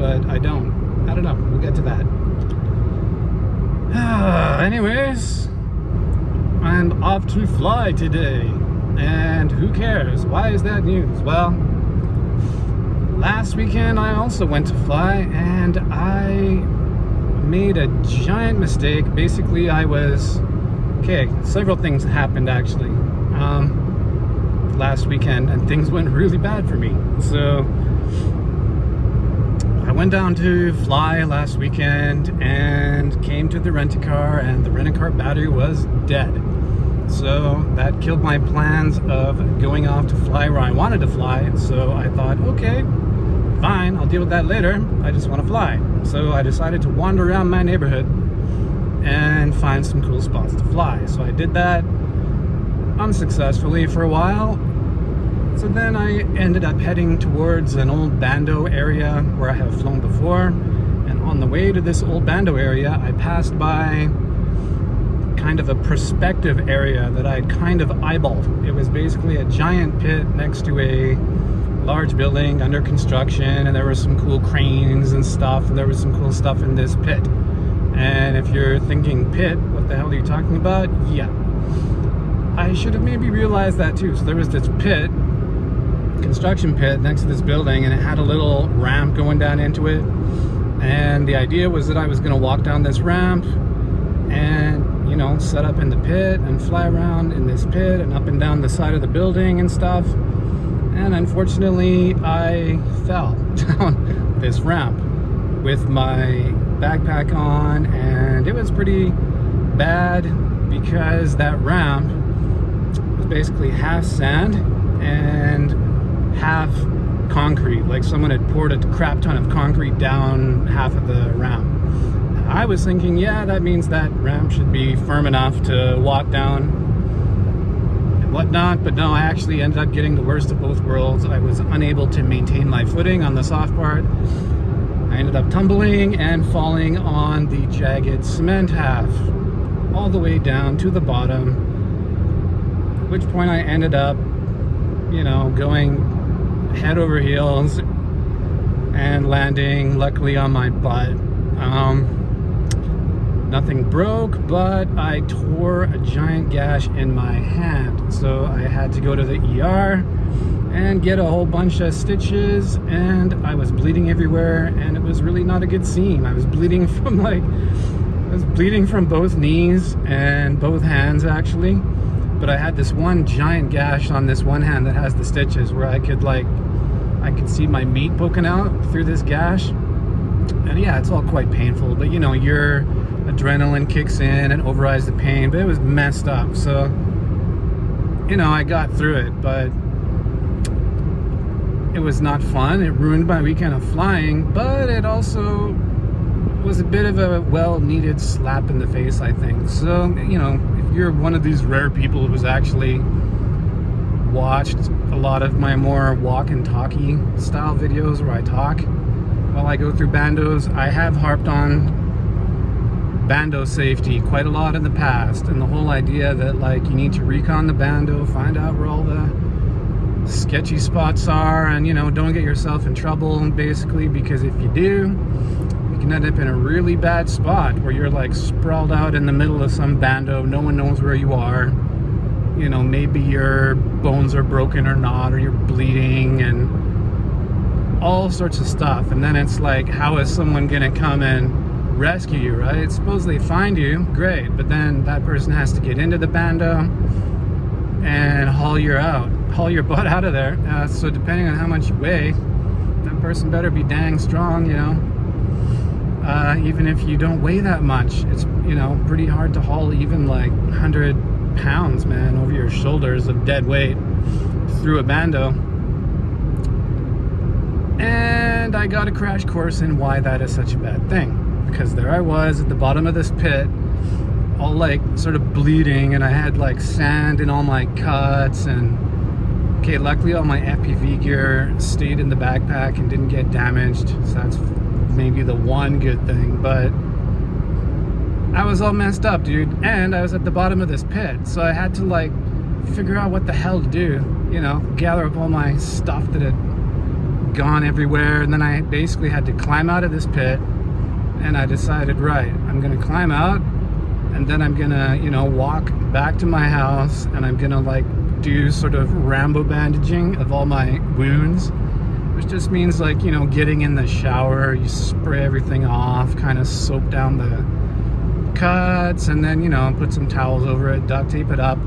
but I don't know, we'll get to that. Anyways, I'm off to fly today, and who cares? Why is that news? Well, last weekend I also went to fly, and I made a giant mistake. Basically, several things happened actually last weekend, and things went really bad for me. So I went down to fly last weekend and came to the rent-a-car, and the rent-a-car battery was dead. So that killed my plans of going off to fly where I wanted to fly. So I thought, okay, fine, I'll deal with that later. I just want to fly. So I decided to wander around my neighborhood and find some cool spots to fly. So I did that unsuccessfully for a while. So then I ended up heading towards an old Bando area where I have flown before. And on the way to this old Bando area, I passed by kind of a perspective area that I'd kind of eyeballed. It was basically a giant pit next to a large building under construction, and there were some cool cranes and stuff, and there was some cool stuff in this pit. And if you're thinking pit, what the hell are you talking about? Yeah, I should have maybe realized that too. So there was this pit, construction pit next to this building, and it had a little ramp going down into it, and the idea was that I was going to walk down this ramp and, you know, set up in the pit and fly around in this pit and up and down the side of the building and stuff. And unfortunately I fell down this ramp with my backpack on, and it was pretty bad because that ramp was basically half sand and half concrete. Like someone had poured a crap ton of concrete down half of the ramp. I was thinking, yeah, that means that ramp should be firm enough to walk down and whatnot, but no, I actually ended up getting the worst of both worlds. I was unable to maintain my footing on the soft part. I ended up tumbling and falling on the jagged cement half all the way down to the bottom, at which point I ended up, you know, going head over heels and landing luckily on my butt. Nothing broke, but I tore a giant gash in my hand. So I had to go to the ER and get a whole bunch of stitches, and I was bleeding everywhere, and it was really not a good scene. I was bleeding from both knees and both hands actually. But I had this one giant gash on this one hand that has the stitches where I could see my meat poking out through this gash. And yeah, it's all quite painful, but you know, your adrenaline kicks in and overrides the pain, but it was messed up. So, you know, I got through it, but it was not fun. It ruined my weekend of flying, but it also was a bit of a well-needed slap in the face, I think. So, you know, if you're one of these rare people who's actually watched a lot of my more walk and talky style videos where I talk while I go through bandos, I have harped on bando safety quite a lot in the past, and the whole idea that like you need to recon the bando, find out where all the sketchy spots are, and you know, don't get yourself in trouble basically, because if you do, you can end up in a really bad spot where you're like sprawled out in the middle of some bando, no one knows where you are, you know, maybe your bones are broken or not, or you're bleeding and all sorts of stuff. And then it's like, how is someone gonna come and rescue you, right? Suppose they find you, great, but then that person has to get into the bando and haul your butt out of there. So depending on how much you weigh, that person better be dang strong, you know. Even if you don't weigh that much, it's, you know, pretty hard to haul even like 100 pounds, man, over your shoulders of dead weight through a bando. And I got a crash course in why that is such a bad thing. Because there I was at the bottom of this pit, all like sort of bleeding, and I had like sand in all my cuts, and okay, luckily all my FPV gear stayed in the backpack and didn't get damaged, so that's maybe the one good thing. But I was all messed up, dude, and I was at the bottom of this pit, so I had to like figure out what the hell to do, you know, gather up all my stuff that had gone everywhere. And then I basically had to climb out of this pit, and I decided, right, I'm gonna climb out, and then I'm gonna, you know, walk back to my house, and I'm gonna like do sort of Rambo bandaging of all my wounds, which just means like, you know, getting in the shower, you spray everything off, kind of soap down the cuts, and then, you know, put some towels over it, duct tape it up,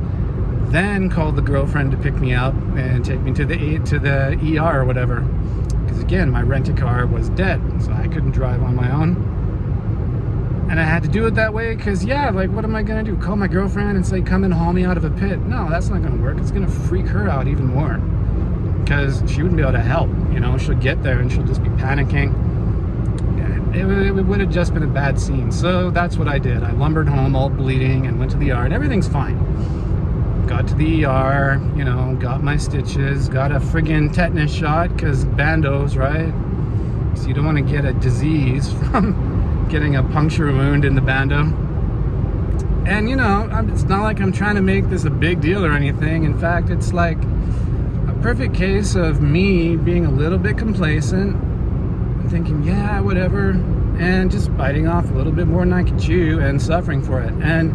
then call the girlfriend to pick me up and take me to the ER or whatever, because again, my rent-a-car was dead, so I couldn't drive on my own. And I had to do it that way because, yeah, like, what am I going to do? Call my girlfriend and say, come and haul me out of a pit? No, that's not going to work. It's going to freak her out even more because she wouldn't be able to help. You know, she'll get there and she'll just be panicking. It would have just been a bad scene. So that's what I did. I lumbered home all bleeding and went to the ER, and everything's fine. Got to the ER, you know, got my stitches, got a friggin' tetanus shot because Bando's, right? So you don't want to get a disease from getting a puncture wound in the Bando. And you know, it's not like I'm trying to make this a big deal or anything. In fact, it's like a perfect case of me being a little bit complacent and thinking, yeah, whatever, and just biting off a little bit more than I could chew and suffering for it. And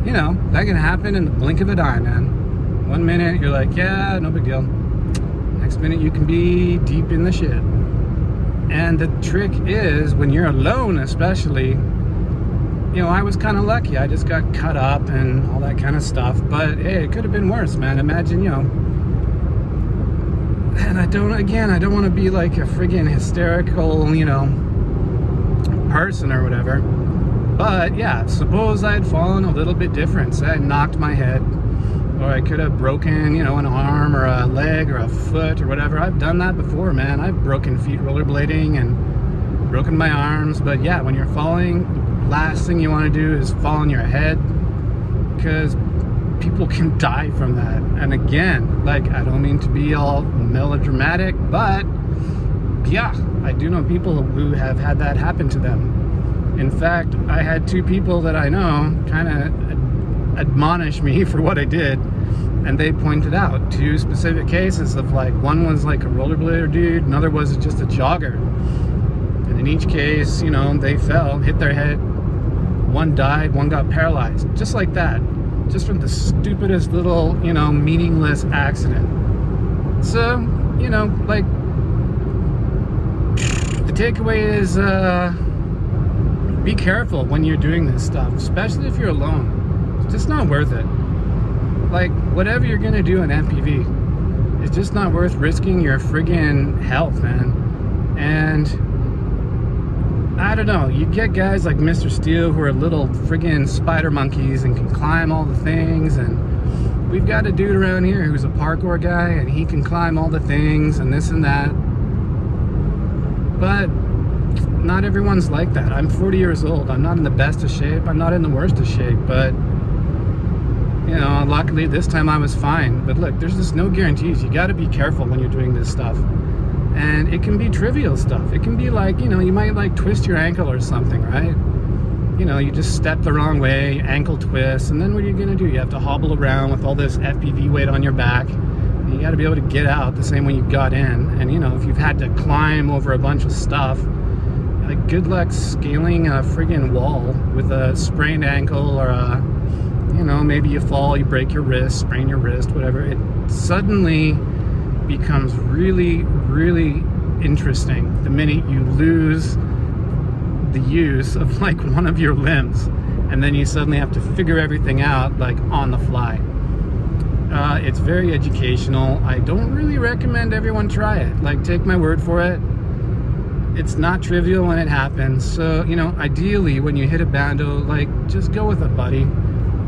you know, that can happen in the blink of a eye, man. One minute you're like, yeah, no big deal. Next minute you can be deep in the shit. And the trick is, when you're alone especially, you know, I was kind of lucky. I just got cut up and all that kind of stuff. But hey, it could have been worse, man. Imagine, you know. And I don't want to be like a friggin' hysterical, you know, person or whatever. But yeah, suppose I had fallen a little bit different. Say I knocked my head, or I could have broken, you know, an arm or a leg or a foot or whatever. I've done that before, man. I've broken feet rollerblading and broken my arms. But yeah, when you're falling, the last thing you want to do is fall on your head, because people can die from that. And again, like, I don't mean to be all melodramatic, but yeah, I do know people who have had that happen to them. In fact, I had two people that I know kind of admonish me for what I did, and they pointed out two specific cases of, like, one was like a rollerblader dude, another was just a jogger, and in each case, you know, they fell, hit their head, one died, one got paralyzed, just like that, just from the stupidest little, you know, meaningless accident. So, you know, like, the takeaway is be careful when you're doing this stuff, especially if you're alone. It's just not worth it. Like, whatever you're gonna do in MPV, it's just not worth risking your friggin' health, man. And I don't know, you get guys like Mr. Steel who are little friggin' spider monkeys and can climb all the things, and we've got a dude around here who's a parkour guy and he can climb all the things and this and that. But not everyone's like that. I'm 40 years old. I'm not in the best of shape. I'm not in the worst of shape, but you know, luckily this time I was fine. But look, there's just no guarantees. You got to be careful when you're doing this stuff. And it can be trivial stuff. It can be like, you know, you might like twist your ankle or something, right? You know, you just step the wrong way, ankle twist, and then what are you going to do? You have to hobble around with all this FPV weight on your back. And you got to be able to get out the same way you got in. And, you know, if you've had to climb over a bunch of stuff, like, good luck scaling a friggin' wall with a sprained ankle, or a, you know, maybe you fall, you break your wrist, sprain your wrist, whatever. It suddenly becomes really, really interesting the minute you lose the use of, like, one of your limbs, and then you suddenly have to figure everything out, like, on the fly. It's very educational. I don't really recommend everyone try it. Like, take my word for it. It's not trivial when it happens. So, you know, ideally when you hit a Bando, like, just go with a buddy.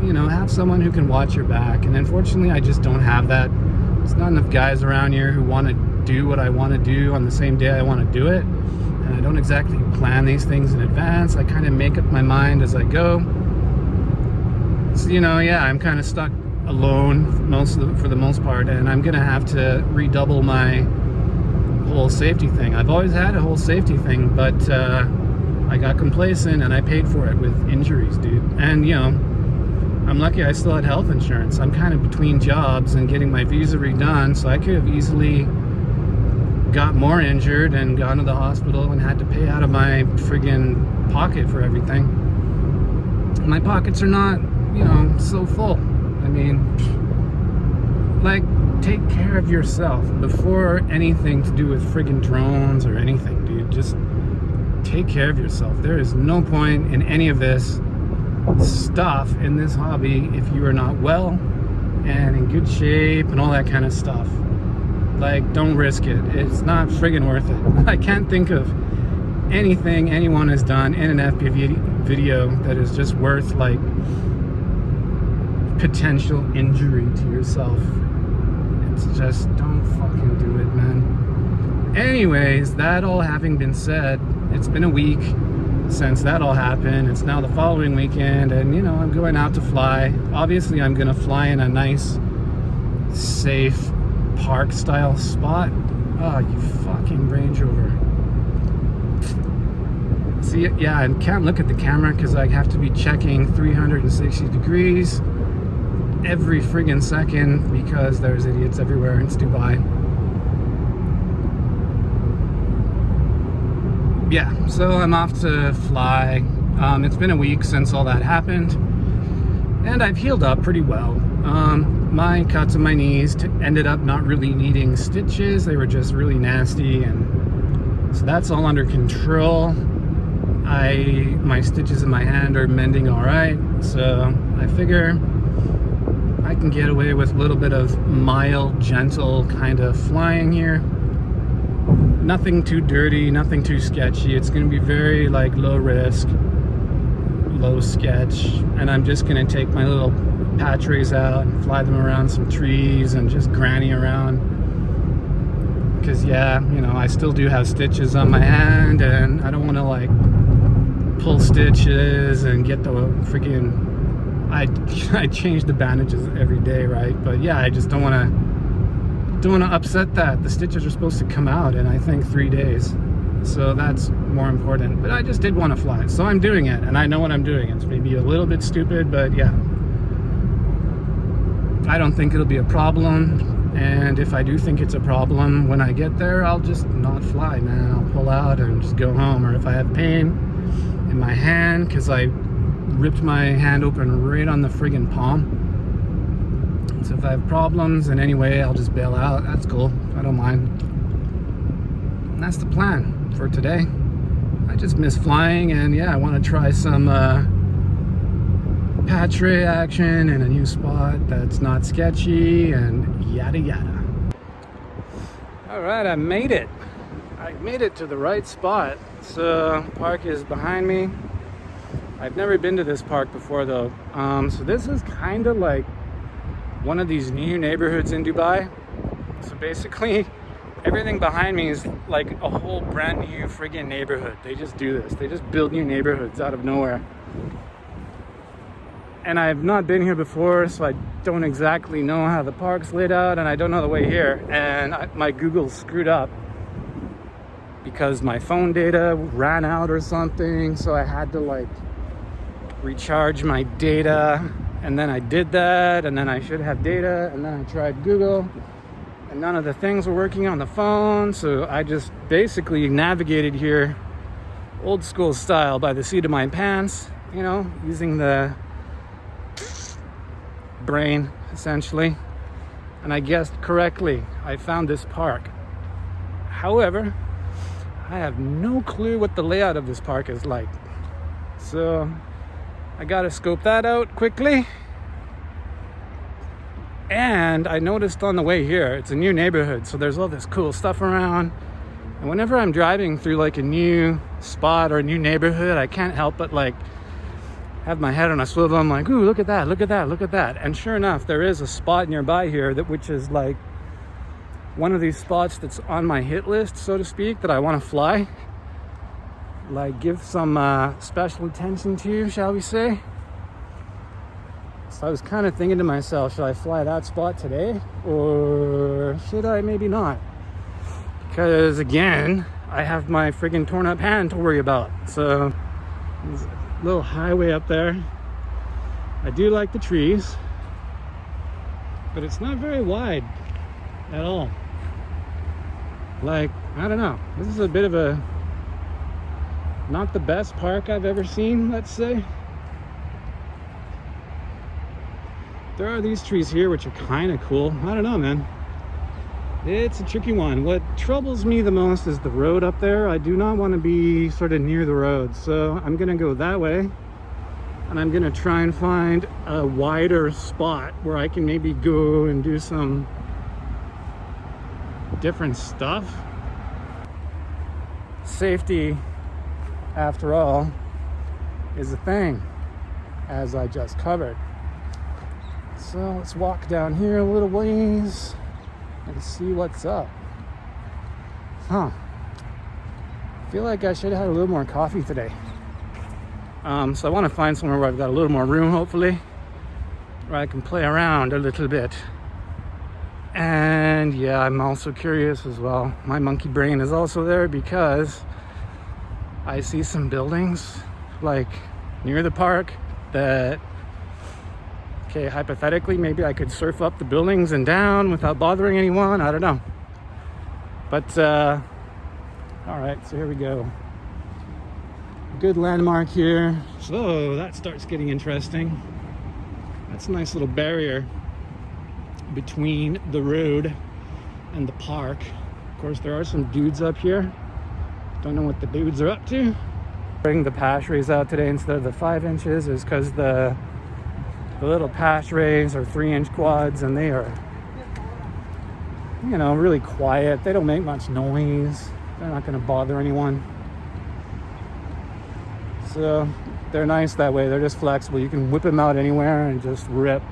You know, have someone who can watch your back. And unfortunately, I just don't have that. There's not enough guys around here who want to do what I want to do on the same day I want to do it. And I don't exactly plan these things in advance. I kind of make up my mind as I go. So, you know, yeah, I'm kind of stuck alone for the most part, and I'm gonna have to redouble my whole safety thing. I've always had a whole safety thing, but I got complacent and I paid for it with injuries, dude. And, you know, I'm lucky I still had health insurance. I'm kind of between jobs and getting my visa redone, so I could have easily got more injured and got into the hospital and had to pay out of my friggin' pocket for everything. My pockets are not, you know, so full. I mean, like, take care of yourself before anything to do with friggin' drones or anything, dude. Just take care of yourself. There is no point in any of this stuff in this hobby if you are not well and in good shape and all that kind of stuff. Like, don't risk it. It's not friggin' worth it. I can't think of anything anyone has done in an FPV video that is just worth, like, potential injury to yourself. It's just, don't fucking do it, man. Anyways, that all having been said, it's been a week since that all happened. It's now the following weekend, and, you know, I'm going out to fly. Obviously, I'm gonna fly in a nice, safe, park-style spot. Oh, you fucking Range Rover. See, yeah, I can't look at the camera because I have to be checking 360 degrees every friggin' second because there's idiots everywhere. It's Dubai. Yeah, so I'm off to fly. It's been a week since all that happened, and I've healed up pretty well. My cuts on my knees ended up not really needing stitches. They were just really nasty, and so that's all under control. My stitches in my hand are mending all right, so I figure I can get away with a little bit of mild, gentle kind of flying here. Nothing too dirty, nothing too sketchy. It's going to be very, like, low risk, low sketch, and I'm just going to take my little Patres out and fly them around some trees and just granny around. Because, yeah, you know, I still do have stitches on my hand, and I don't want to, like, pull stitches and get the freaking... I change the bandages every day, right? But yeah, I just don't want to upset that. The stitches are supposed to come out in, I think, 3 days, so that's more important. But I just did want to fly, so I'm doing it, and I know what I'm doing. It's maybe a little bit stupid, but yeah, I don't think it'll be a problem. And if I do think it's a problem when I get there, I'll just not fly, man. I'll pull out and just go home. Or if I have pain in my hand because I ripped my hand open right on the friggin' palm, so if I have problems in any way, I'll just bail out. That's cool. I don't mind. And that's the plan for today. I just miss flying, and yeah, I want to try some Patre action in a new spot that's not sketchy and yada yada. All right, I made it. I made it to the right spot. So park is behind me. I've never been to this park before though. So this is kind of like one of these new neighborhoods in Dubai. So basically everything behind me is like a whole brand new friggin' neighborhood. They just do this. They just build new neighborhoods out of nowhere. And I've not been here before, so I don't exactly know how the park's laid out, and I don't know the way here. And my Google's screwed up because my phone data ran out or something, so I had to like recharge my data, and then I did that, and then I should have data, and then I tried Google, and none of the things were working on the phone, so I just basically navigated here old school style by the seat of my pants, you know, using the brain essentially, and I guessed correctly. I found this park. However, I have no clue what the layout of this park is like, so I gotta scope that out quickly. And I noticed on the way here, it's a new neighborhood, so there's all this cool stuff around, and whenever I'm driving through like a new spot or a new neighborhood, I can't help but like have my head on a swivel. I'm like, ooh, look at that, look at that, look at that. And sure enough, there is a spot nearby here which is like one of these spots that's on my hit list, so to speak, that I want to fly, like give some special attention to, shall we say. So I was kind of thinking to myself, should I fly that spot today, or should I maybe not? Because again, I have my friggin' torn up hand to worry about. So there's a little highway up there. I do like the trees, but it's not very wide at all. Like, I don't know. This is a bit of a not the best park I've ever seen, let's say. There are these trees here which are kind of cool. I don't know, man. It's a tricky one. What troubles me the most is the road up there. I do not want to be sort of near the road, so I'm gonna go that way, and I'm gonna try and find a wider spot where I can maybe go and do some different stuff. Safety, after all, is a thing, as I just covered. So let's walk down here a little ways and see what's up. I feel like I should have had a little more coffee today. So I want to find somewhere where I've got a little more room, hopefully, where I can play around a little bit. And yeah, I'm also curious as well. My monkey brain is also there because I see some buildings like near the park that, okay, hypothetically, maybe I could surf up the buildings and down without bothering anyone. I don't know. But, all right, so here we go. Good landmark here. So that starts getting interesting. That's a nice little barrier between the road and the park. Of course, there are some dudes up here. Don't know what the dudes are up to. Bring the pash rays out today instead of the 5 inches is because the little pash rays are 3-inch quads, and they are, you know, really quiet. They don't make much noise. They're not going to bother anyone. So they're nice that way. They're just flexible. You can whip them out anywhere and just rip.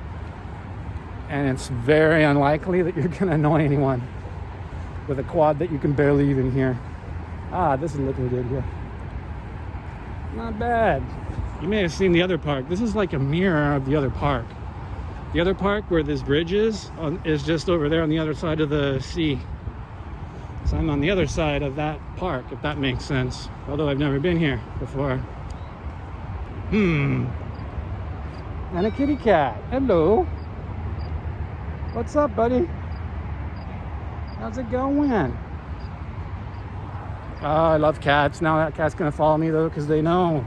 And it's very unlikely that you're going to annoy anyone with a quad that you can barely even hear. This is looking good here. Not bad. You may have seen the other park. This is like a mirror of the other park. The other park where this bridge is just over there on the other side of the sea. So I'm on the other side of that park, if that makes sense. Although I've never been here before. And a kitty cat. Hello. What's up, buddy? How's it going? Oh, I love cats. Now that cat's gonna follow me though, because they know.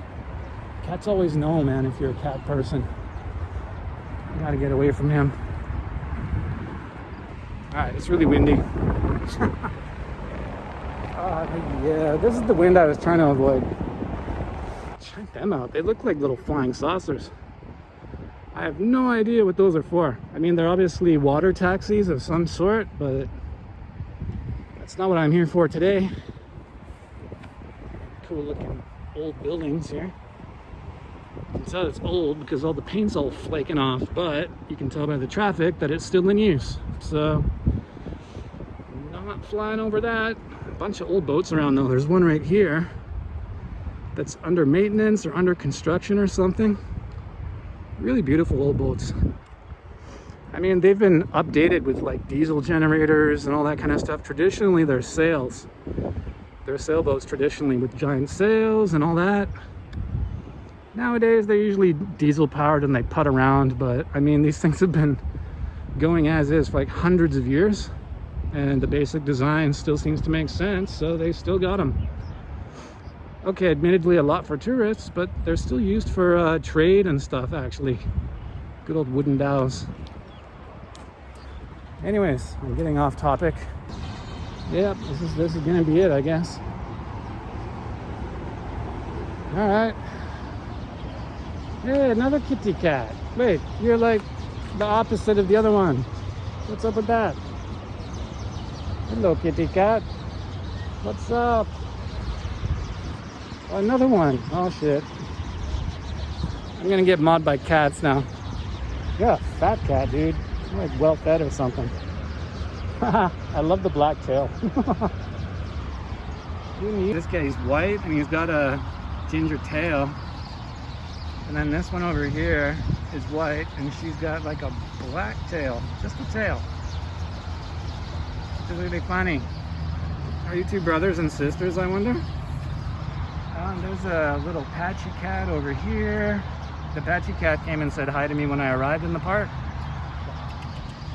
Cats always know, man, if you're a cat person. You gotta get away from him. Alright, it's really windy. Yeah, this is the wind I was trying to avoid. Check them out. They look like little flying saucers. I have no idea what those are for. I mean, they're obviously water taxis of some sort, but that's not what I'm here for today. Cool looking old buildings here. You can tell it's old because all the paint's all flaking off, but you can tell by the traffic that it's still in use. So, not flying over that. A bunch of old boats around though. There's one right here that's under maintenance or under construction or something. Really beautiful old boats. I mean, they've been updated with like diesel generators and all that kind of stuff. Traditionally, they're sails. They're sailboats traditionally with giant sails and all that. Nowadays, they're usually diesel powered and they putt around, but I mean, these things have been going as is for like hundreds of years, and the basic design still seems to make sense, so they still got them. Okay, admittedly a lot for tourists, but they're still used for trade and stuff, actually. Good old wooden dhows. Anyways, I'm getting off topic. Yep, this is gonna be it, I guess. All right. Hey, another kitty cat. Wait, you're like the opposite of the other one. What's up with that? Hello, kitty cat. What's up? Oh, another one. Oh, shit. I'm gonna get mauled by cats now. You're a fat cat, dude. You're like well fed or something. I love the black tail. This guy's white and he's got a ginger tail. And then this one over here is white and she's got like a black tail. Just a tail. It's really funny. Are you two brothers and sisters, I wonder? There's a little patchy cat over here. The patchy cat came and said hi to me when I arrived in the park.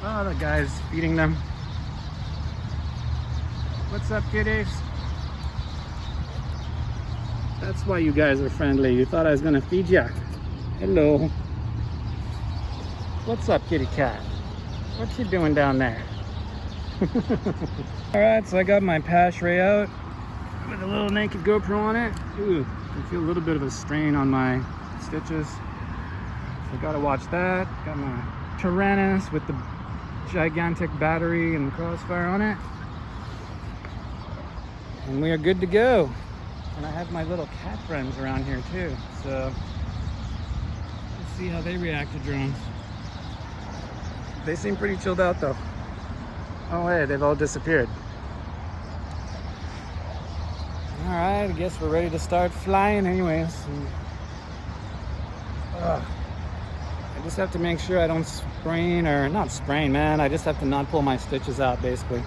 Oh, the guy's feeding them. What's up, kitties? That's why you guys are friendly. You thought I was gonna feed ya. Hello. What's up, kitty cat? What you doing down there? Alright, so I got my patch ray out with a little naked GoPro on it. Ooh, I feel a little bit of a strain on my stitches. So I gotta watch that. Got my Tyrannus with the gigantic battery and the crossfire on it. And we are good to go. And I have my little cat friends around here too. So let's see how they react to drones. They seem pretty chilled out though. Oh hey, they've all disappeared. Alright, I guess we're ready to start flying anyways. I just have to make sure I don't sprain, or not sprain, man. I just have to not pull my stitches out basically.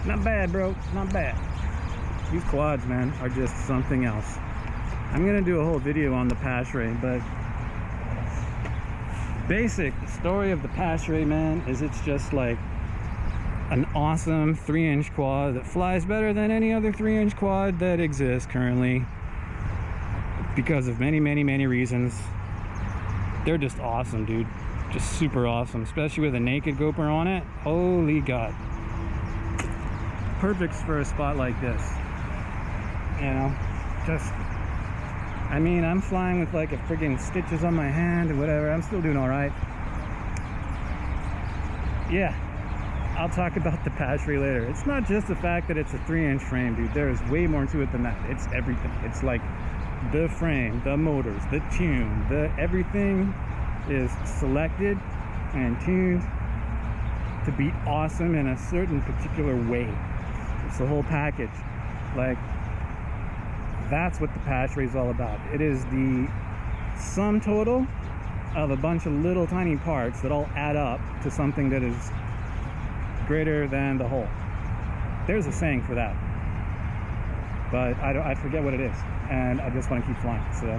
Not bad, bro. Not bad. These quads, man, are just something else. I'm gonna do a whole video on the Passeray, but basic story of the Passeray, man, is it's just like an awesome 3-inch quad that flies better than any other 3-inch quad that exists currently because of many reasons. They're just awesome, dude. Just super awesome, especially with a naked GoPro on it. Holy God. Perfect for a spot like this. You know, just, I mean, I'm flying with like a friggin' stitches on my hand and whatever. I'm still doing all right. Yeah, I'll talk about the Passeray later. It's not just the fact that it's a 3-inch frame, dude. There is way more to it than that. It's everything. It's like the frame, the motors, the tune, the everything is selected and tuned to be awesome in a certain particular way. It's the whole package. Like, that's what the Passeray is all about. It is the sum total of a bunch of little tiny parts that all add up to something that is greater than the whole. There's a saying for that, but I forget what it is, and I just want to keep flying. So